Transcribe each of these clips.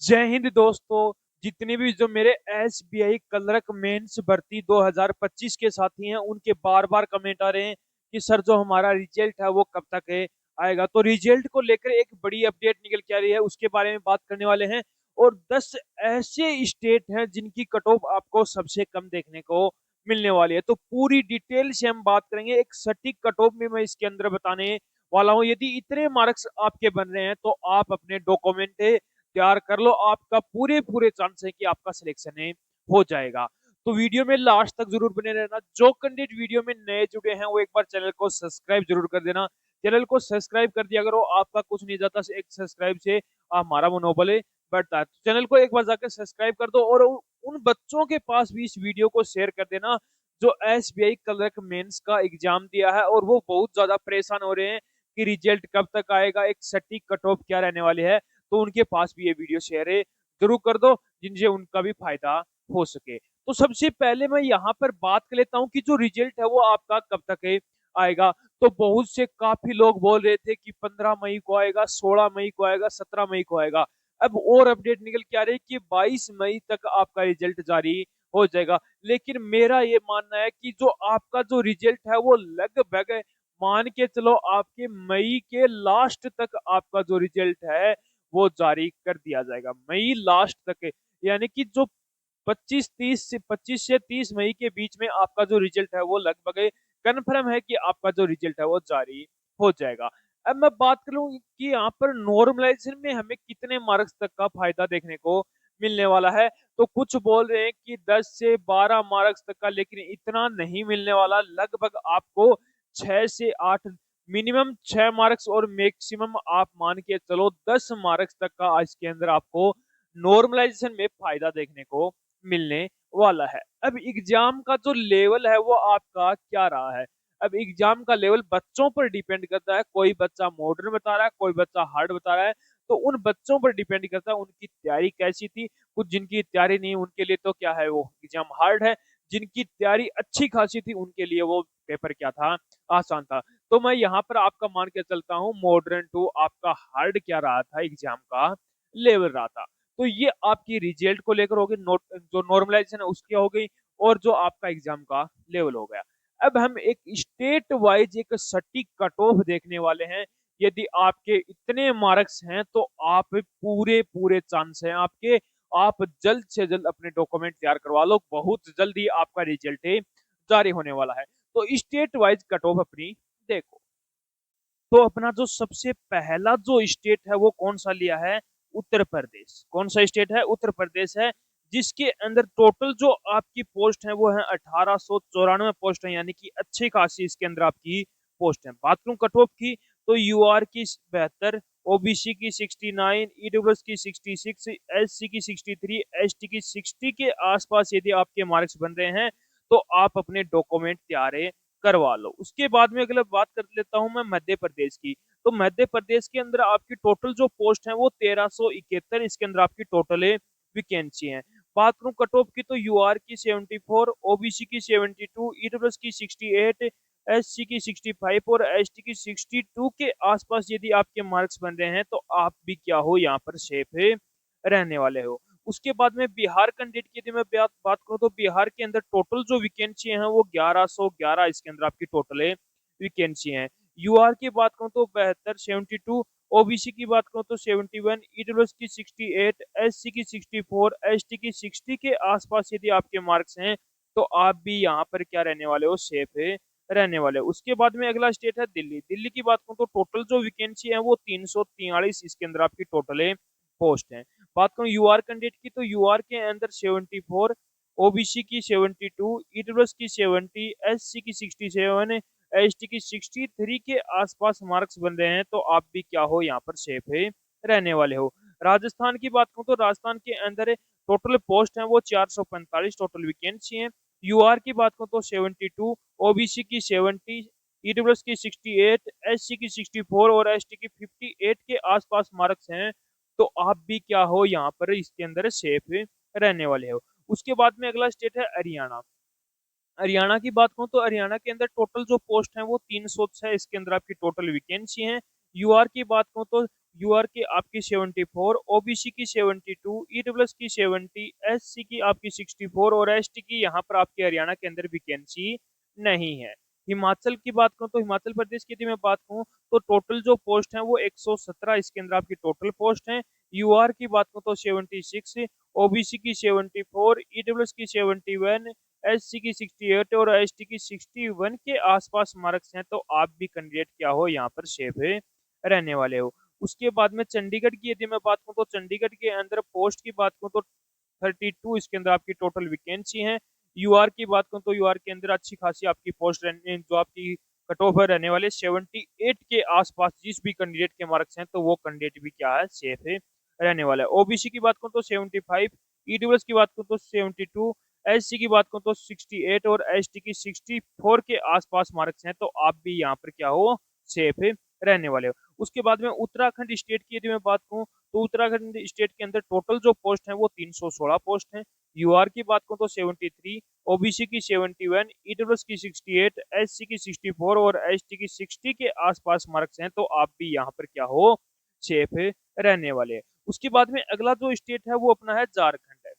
जय हिंद दोस्तों। जितने भी जो मेरे एसबीआई क्लर्क मेंस भर्ती 2025 के साथी हैं उनके बार बार कमेंट आ रहे हैं कि सर जो हमारा रिजल्ट है वो कब तक है आएगा। तो रिजल्ट को लेकर एक बड़ी अपडेट निकल के आ रही है, उसके बारे में बात करने वाले हैं। और 10 ऐसे स्टेट हैं जिनकी कट ऑफ आपको सबसे कम देखने को मिलने वाली है। तो पूरी डिटेल से हम बात करेंगे, एक सटीक कट ऑफ में मैं इसके अंदर बताने वाला हूँ। यदि इतने मार्क्स आपके बन रहे हैं तो आप अपने डॉक्यूमेंट तैयार कर लो, आपका पूरे पूरे चांस है कि आपका सिलेक्शन हो जाएगा। तो वीडियो में लास्ट तक जरूर बने रहना। जो कैंडिडेट वीडियो में नए जुड़े हैं वो एक बार चैनल को सब्सक्राइब जरूर कर देना। चैनल को सब्सक्राइब कर दिया करो, आपका कुछ नहीं जाता, एक सब्सक्राइब से हमारा मनोबल बढ़ता है। तो चैनल को एक बार जाकर सब्सक्राइब कर दो और उन बच्चों के पास भी इस वीडियो को शेयर कर देना जो एसबीआई क्लर्क मेंस का एग्जाम दिया है और वो बहुत ज्यादा परेशान हो रहे हैं कि रिजल्ट कब तक आएगा, एक सटीक कट ऑफ क्या रहने वाली है। तो उनके पास भी ये वीडियो शेयर जरूर कर दो जिनसे उनका भी फायदा हो सके। तो सबसे पहले मैं यहाँ पर बात कर लेता हूँ कि जो रिजल्ट है वो आपका कब तक आएगा। तो बहुत से काफी लोग बोल रहे थे कि 15 मई को आएगा, 16 मई को आएगा, 17 मई को आएगा। अब और अपडेट निकल के आ रही है कि 22 मई तक आपका रिजल्ट जारी हो जाएगा। लेकिन मेरा ये मानना है कि जो आपका जो रिजल्ट है वो लगभग मान के चलो आपके मई के लास्ट तक आपका जो रिजल्ट है वो जारी कर दिया जाएगा, मई लास्ट तक। यानी कि जो 25 से 30 मई के बीच में आपका जो रिजल्ट है वो लगभग कन्फर्म है कि आपका जो रिजल्ट है वो जारी हो जाएगा। अब मैं बात करूं कि यहाँ पर नॉर्मलाइजेशन में हमें कितने मार्क्स तक का फायदा देखने को मिलने वाला है। तो कुछ बोल रहे हैं कि 10 से 12 मार्क्स तक का, लेकिन इतना नहीं मिलने वाला। लगभग आपको 6 से 8, मिनिमम 6 मार्क्स और मैक्सिमम आप मान के चलो 10 मार्क्स तक का इसके अंदर आपको नॉर्मलाइजेशन में फायदा देखने को मिलने वाला है। अब एग्जाम का जो लेवल है वो आपका क्या रहा है। अब एग्जाम का लेवल बच्चों पर डिपेंड करता है। कोई बच्चा मॉडर्न बता रहा है, कोई बच्चा हार्ड बता रहा है। तो उन बच्चों पर डिपेंड करता है उनकी तैयारी कैसी थी। कुछ जिनकी तैयारी नहीं उनके लिए तो क्या है, वो एग्जाम हार्ड है। जिनकी तैयारी अच्छी खासी थी उनके लिए वो पेपर क्या था, आसान था। तो मैं यहाँ पर आपका मान के चलता हूँ मॉडर्न टू आपका हार्ड क्या रहा था, एग्जाम का लेवल रहा था। तो ये आपकी रिजल्ट को लेकर होगी, नोट जो नॉर्मलाइजेशन है उसकी हो गई, और जो आपका एग्जाम का लेवल हो गया। अब हम एक स्टेट वाइज एक सटीक कट ऑफ देखने वाले हैं। यदि आपके इतने मार्क्स हैं तो आप पूरे पूरे चांस हैं आपके, आप जल्द से जल्द अपने डॉक्यूमेंट तैयार करवा लो, बहुत जल्दी आपका रिजल्ट जारी होने वाला है। तो स्टेट वाइज कट ऑफ अपनी देखो। तो अपना जो सबसे पहला जो स्टेट है वो कौन सा लिया है, उत्तर प्रदेश। कौन सा स्टेट है, उत्तर प्रदेश है। जिसके अंदर टोटल जो आपकी पोस्ट है वो है 1894 पोस्ट है, यानी कि अच्छी खासी इसके अंदर आपकी पोस्ट है। बात करूं कट ऑफ की तो यूआर की 72, ओबीसी की 69, ईडब्ल्यूएस की 66, एससी की 63, एसटी की 60 के आसपास यदि आपके मार्क्स बन रहे हैं तो आप अपने डॉक्यूमेंट तैयार करवा लो। उसके बाद में अगला बात कर लेता हूं मैं मध्य प्रदेश की। तो मध्य प्रदेश के अंदर आपकी टोटल जो पोस्ट है वो 1371, इसके अंदर आपकी टोटल वैकेंसी है। बात करूं कट ऑफ की तो यूआर की 74, ओबीसी की 72, ईडब्ल्यूएस की 68, एससी की 65 और एसटी की 62 के आसपास यदि आपके मार्क्स बन रहे हैं तो आप भी क्या हो, यहाँ पर सेफ रहने वाले हो। उसके बाद में बिहार कैंडिडेट की यदि मैं बात करूं तो बिहार के अंदर टोटल जो वैकेंसी है वो 1111 इसके अंदर आपकी टोटल वैकेंसी है। यूआर की बात करूं तो 72, 72, ओबीसी की बात करूं तो 71, ईडब्ल्यूएस की 68, एससी की 64, एसटी की 60 के आसपास यदि आपके मार्क्स हैं तो आप भी यहाँ पर क्या रहने वाले हो, सेफ रहने वाले। उसके बाद में अगला स्टेट है दिल्ली। दिल्ली की बात करूं तो टोटल जो वैकेंसी है वो 343 इसके अंदर आपकी टोटल पोस्ट है। बात करूं यूआर कैंडिडेट की तो यूआर के अंदर 74, ओबीसी की 72, ईडब्ल्यूएस की 70, एससी की 67, एसटी की 63 के आसपास मार्क्स बन रहे हैं तो आप भी क्या हो, यहाँ पर सेफ रहने वाले हो। राजस्थान की बात करूं तो राजस्थान के अंदर टोटल पोस्ट है वो 445 टोटल वैकेंसी है। यूआर की बात करूं तो 72, ओबीसी की 70, ईडब्ल्यूएस की 68, एससी की 64 और एसटी की 58 के आसपास मार्क्स हैं तो आप भी क्या हो, यहाँ पर इसके अंदर सेफ रहने वाले हो। उसके बाद में अगला स्टेट है हरियाणा। हरियाणा की बात करूं तो हरियाणा के अंदर टोटल जो पोस्ट है वो 306 इसके अंदर आपकी टोटल वैकेंसी है। यूआर की बात करूं तो यूआर की आपकी 74, ओबीसी की 72, ईडब्ल्यूएस की 70, एससी की आपकी 64 और एसटी की यहाँ पर आपके हरियाणा के अंदर वैकेंसी नहीं है। हिमाचल की बात करूँ तो हिमाचल प्रदेश की यदि मैं बात करूँ तो टोटल जो पोस्ट है वो 117 इसके अंदर आपकी टोटल पोस्ट है। यूआर की बात करूँ तो 76, ओबीसी की 74, ईडब्ल्यूएस की 71, एससी की 68 और एसटी की 61 के आसपास मार्क्स हैं, तो आप भी कैंडिडेट क्या हो यहाँ पर सेफ है रहने वाले हो। उसके बाद में चंडीगढ़ की यदि मैं बात करूँ तो चंडीगढ़ के अंदर पोस्ट की बात करूँ तो 32 इसके अंदर आपकी टोटल वैकेंसी है। यूआर की बात करूँ तो यूआर के अंदर अच्छी खासी आपकी पोस्ट रहने जो आपकी कट ऑफ रहने वाले 78 के आसपास जिस भी कैंडिडेट के मार्क्स हैं तो वो कैंडिडेट भी क्या है सेफ है रहने वाला है। ओबीसी की बात करूँ तो 75, ईडब्ल्यूएस की बात करूँ तो 72, एससी की बात करूँ तो 68 और एसटी की 64 के आसपास मार्क्स हैं, तो आप भी यहाँ पर क्या हो सेफ है रहने वाले हो। उसके बाद में उत्तराखंड स्टेट की यदि मैं बात करूँ तो उत्तराखंड स्टेट के अंदर टोटल जो पोस्ट है वो 316 पोस्ट है। यूआर की बात करूँ तो 73, ओबीसी की 71, ईडब्ल्यूएस की 68, एससी की 64 और एसटी की 60 के आसपास मार्क्स हैं, तो आप भी यहाँ पर क्या हो सेफ रहने वाले हैं। उसके बाद में अगला जो स्टेट है वो अपना है झारखंड है।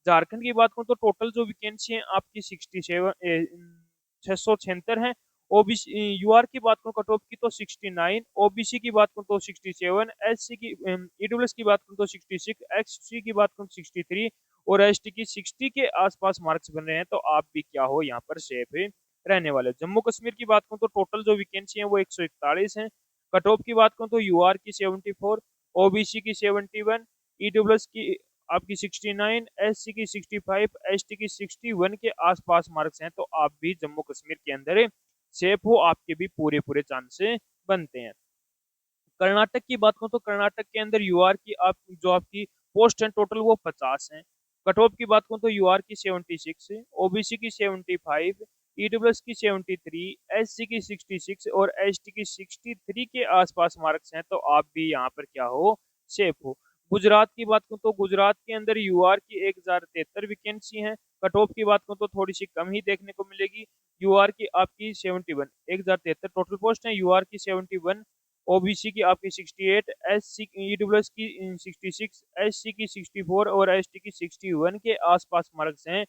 झारखंड की बात करूँ तो टोटल जो वैकेंसी है आपकी 676 है। ओबीसी यूआर की बात करूँ कट ऑफ की तो 69, ओबीसी की बात करूँ तो 67, एससी की ईडब्ल्यूएस की बात करूँ तो 66, एक्ससी की बात करूँ 63 और एसटी की 60 के आसपास मार्क्स बन रहे हैं, तो आप भी क्या हो यहाँ पर सेफ है रहने वाले। जम्मू कश्मीर की बात करूँ तो टोटल जो वैकेंसी है वो 141 है। कट ऑफ की बात करूँ तो यूआर की 74, ओबीसी की 71, ईडब्ल्यूएस की आपकी 69, एससी की 65, एसटी की 61 के आसपास मार्क्स हैं, तो आप भी जम्मू कश्मीर के अंदर सेफ हो, आपके भी पूरे पूरे चांस बनते हैं। कर्नाटक की बात करूँ तो कर्नाटक के अंदर यूआर की आप जो आपकी पोस्ट है टोटल वो 50 है। कट ऑफ की बात करूँ तो यूआर की 76, ओबीसी की 75, ईडब्ल्यूएस की 73, एससी की 66 और एसटी की 63 के आसपास मार्क्स हैं, तो आप भी यहाँ पर क्या हो सेफ हो। गुजरात की बात करूँ तो गुजरात के अंदर यूआर की 1073 वैकेंसी है। कट ऑफ की बात करूँ तो थोड़ी सी कम ही देखने को मिलेगी। यूआर की आपकी 71, 1073 टोटल पोस्ट है, यूआर की 71, ओबीसी की आपकी 68, एससी ईडब्ल्यूएस की 66, एससी की 64 और एसटी की 61 के आसपास मार्क्स हैं,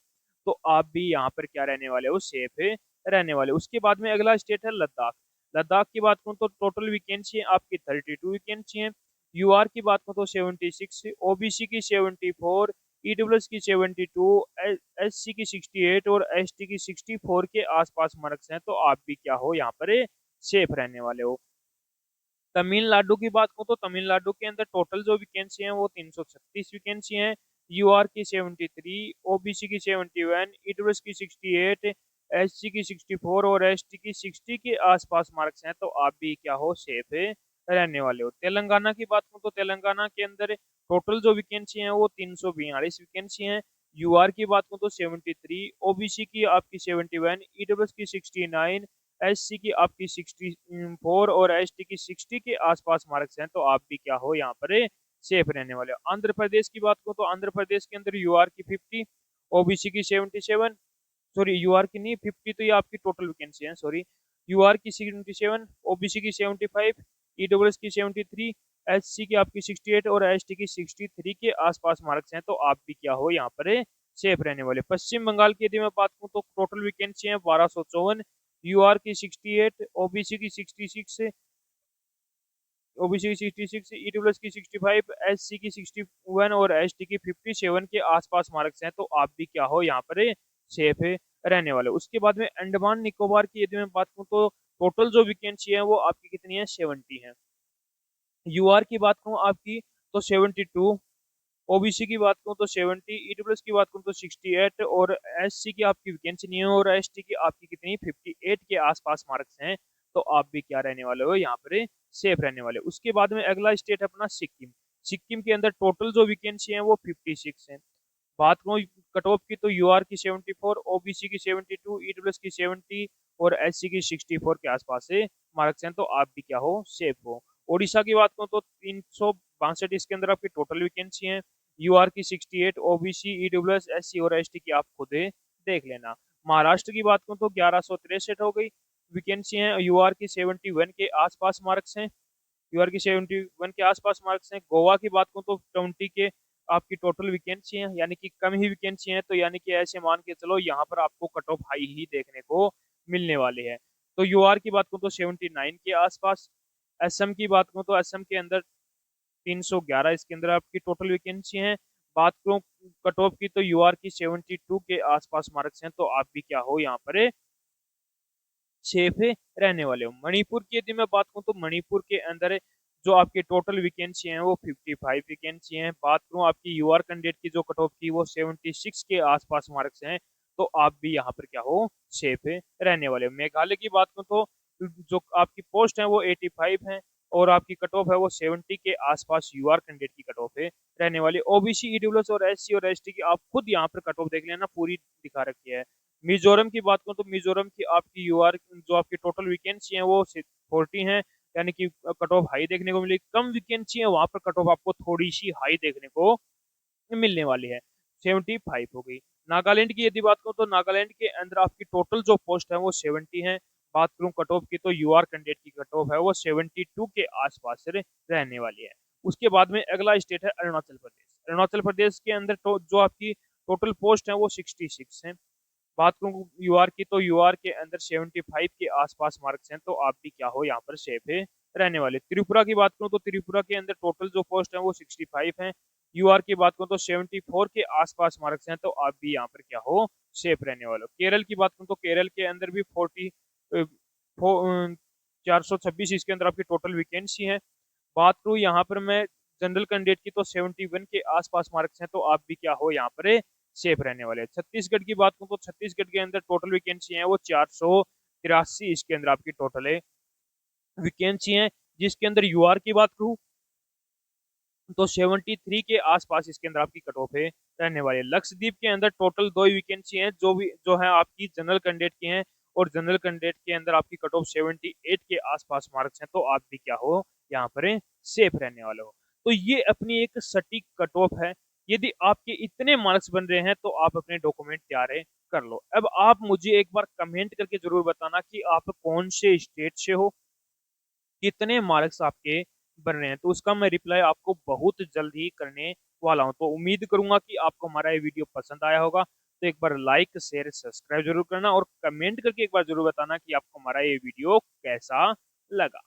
तो आप भी यहाँ पर क्या रहने वाले हो सेफ है रहने वाले। उसके बाद में अगला स्टेट है लद्दाख। लद्दाख की बात करूँ तो टोटल वैकेंसी है आपकी 32 वैकेंसी है। यूआर की बात करूँ तो 76, ओबीसी की 74, ईडब्ल्यूएस की 72, एससी की 68 और एसटी की 64 के आसपास मार्क्स हैं, तो आप भी क्या हो यहाँ पर सेफ रहने वाले हो। तमिलनाडु की बात करूँ तो तमिलनाडु के अंदर टोटल जो वैकेंसी है वो 336 वैकेंसी है। यूआर की 73, ओबीसी की 71, ईडब्ल्यूएस की 68, एससी की 64 और एसटी की 60 के आसपास मार्क्स हैं, तो आप भी क्या हो सेफ है रहने वाले हो। तेलंगाना की बात करूँ तो तेलंगाना के अंदर टोटल जो वैकेंसी है वो 342 वैकेंसी है। यूआर की बात करूँ तो 73, ओबीसी की आपकी 71, ईडब्ल्यूएस की 69, एससी की आपकी 64 और एसटी की 60 के आसपास मार्क्स हैं, तो आप भी क्या हो यहाँ पर सेफ रहने वाले हो। आंध्र प्रदेश की बात करूँ तो आंध्र प्रदेश के अंदर यूआर की 50, ओबीसी की 77, सॉरी यूआर की नहीं 50 तो ये आपकी टोटल वैकेंसी है, सॉरी। यूआर की 77, ओबीसी की 75, ईडब्ल्यूएस की 73, एससी की आपकी 68 और एसटी की 63 के आसपास मार्क्स हैं, तो आप भी क्या हो यहाँ पर सेफ रहने वाले। पश्चिम बंगाल की यदि मैं बात करूँ तो टोटल वैकेंसी है 1254, यूआर की 68, ओबीसी की 66, ओबीसी की 66, ईडब्ल्यूएस की 65, एससी की 61 और एसटी की 57 के आसपास मार्क्स हैं, तो आप भी क्या हो यहाँ पर सेफ है रहने वाले। उसके बाद में अंडमान निकोबार की यदि मैं बात करूँ तो टोटल जो वैकेंसी है वो आपकी कितनी है 70 है। यूआर की बात करूँ आपकी तो 72, ओबीसी की बात करूँ तो 70, ईडब्ल्यूएस की बात करूँ तो 68 और एससी की आपकी वैकेंसी नहीं है और एसटी की आपकी कितनी 58 के आसपास मार्क्स हैं, तो आप भी क्या रहने वाले हो यहाँ पर सेफ रहने वाले। उसके बाद में अगला स्टेट है अपना सिक्किम। सिक्किम के अंदर टोटल जो वैकेंसी है वो 56 है। बात करूँ कट ऑफ की तो यूआर की 74, ओबीसी की 72, ईडब्ल्यूएस की 70 और एससी की 64 के आसपास से मार्क्स हैं, तो आप भी क्या हो सेफ हो। ओडिशा की बात करूँ तो 362 इसके अंदर आपकी टोटल वैकेंसी है। यूआर की 68, ओबीसी, ईडब्ल्यूएस, एससी और एसटी की आप खुद देख लेना। महाराष्ट्र की बात करूँ तो 1163 हो गई वैकेंसी है। यूआर की 71 के आसपास मार्क्स हैं। यूआर की 71 के आसपास मार्क्स हैं। गोवा की बात करूँ तो 20 के आपकी टोटल वैकेंसी है, यानी कि कम ही वैकेंसी है, तो यानी कि ऐसे मान के चलो यहाँ पर आपको कट ऑफ हाई ही देखने को मिलने वाले हैं। तो यूआर की बात करूँ तो 79 के आसपास। एसएम की बात करूँ तो एसएम के अंदर 311 इसके अंदर आपकी टोटल वैकेंसी है। बात करूँ कट ऑफ की तो यूआर की 72 के आसपास मार्क्स हैं, तो आप भी क्या हो यहाँ पर सेफ रहने वाले हो। मणिपुर की यदि मैं बात करूँ तो मणिपुर के अंदर जो आपकी टोटल वैकेंसी है वो 55 वैकेंसी है। बात करूँ आपकी यूआर कैंडिडेट की जो कट ऑफ की वो 76 के आसपास मार्क्स हैं, तो आप भी यहाँ पर क्या हो सेफ रहने वाले हो। मेघालय की बात करूँ तो जो आपकी पोस्ट है वो 85 है और आपकी कट ऑफ है वो 70 के आसपास यूआर कैंडिडेट की कट ऑफ है रहने वाली। ओबीसी, ईडब्ल्यूएस और एससी और एसटी की आप खुद यहाँ पर कट ऑफ देख लेना, पूरी दिखा रखी है। मिजोरम की बात करूँ तो मिजोरम की आपकी यूआर जो आपकी टोटल वैकेंसी है वो 40 है, यानी कि कट ऑफ हाई देखने को मिली। कम वैकेंसी है वहां पर कट ऑफ आपको थोड़ी सी हाई देखने को मिलने वाली है, 75 हो गई। नागालैंड की यदि बात करूँ तो नागालैंड के अंदर आपकी टोटल जो पोस्ट है वो 70 है। बात करूँ कट ऑफ की तो यूआर कैंडिडेट की कट ऑफ है वो 72 के आसपास रहने वाली है। उसके बाद में अगला स्टेट है अरुणाचल प्रदेश। अरुणाचल प्रदेश के अंदर जो आपकी टोटल पोस्ट है वो 66 है। बात करूँ यूआर की तो यूआर के अंदर 75 के आसपास मार्क्स हैं, तो आप भी क्या हो यहाँ पर सेफ है रहने वाले। त्रिपुरा की बात करूँ तो त्रिपुरा के अंदर टोटल जो पोस्ट है वो 65 है। यूआर की बात करूँ तो 74 के आसपास मार्क्स हैं, तो आप भी यहाँ पर क्या हो सेफ रहने वाले हो। केरल की बात करूँ तो केरल के अंदर भी 426 इसके अंदर आपकी टोटल वैकेंसी है। बात करूँ यहाँ पर मैं जनरल कैंडिडेट की तो 71 के आसपास मार्क्स हैं, तो आप भी क्या हो यहाँ पर सेफ रहने वाले हैं। छत्तीसगढ़ की बात करूँ तो छत्तीसगढ़ के अंदर टोटल वैकेंसी है वो 483 इसके अंदर आपकी टोटल है वैकेंसी है, जिसके अंदर यूआर की बात करूँ तो 73 के आसपास इसके अंदर आपकी कट ऑफ है रहने वाली है। लक्षद्वीप के अंदर टोटल 2 वैकेंसी हैं जो है आपकी जनरल कैंडिडेट की हैं, और जनरल कैंडिडेट के अंदर आपकी कट ऑफ 78 के आसपास मार्क्स हैं, तो आप भी क्या हो यहाँ पर सेफ रहने वाले हो। तो ये अपनी एक सटीक कट ऑफ है। यदि आपके इतने मार्क्स बन रहे हैं तो आप अपने डॉक्यूमेंट तैयार कर लो। अब आप मुझे एक बार कमेंट करके जरूर बताना कि आप कौन से स्टेट से हो, कितने मार्क्स आपके बन रहे हैं, तो उसका मैं रिप्लाई आपको बहुत जल्द ही करने वाला हूं। तो उम्मीद करूंगा कि आपको हमारा ये वीडियो पसंद आया होगा। तो एक बार लाइक शेयर सब्सक्राइब जरूर करना और कमेंट करके एक बार जरूर बताना कि आपको हमारा ये वीडियो कैसा लगा।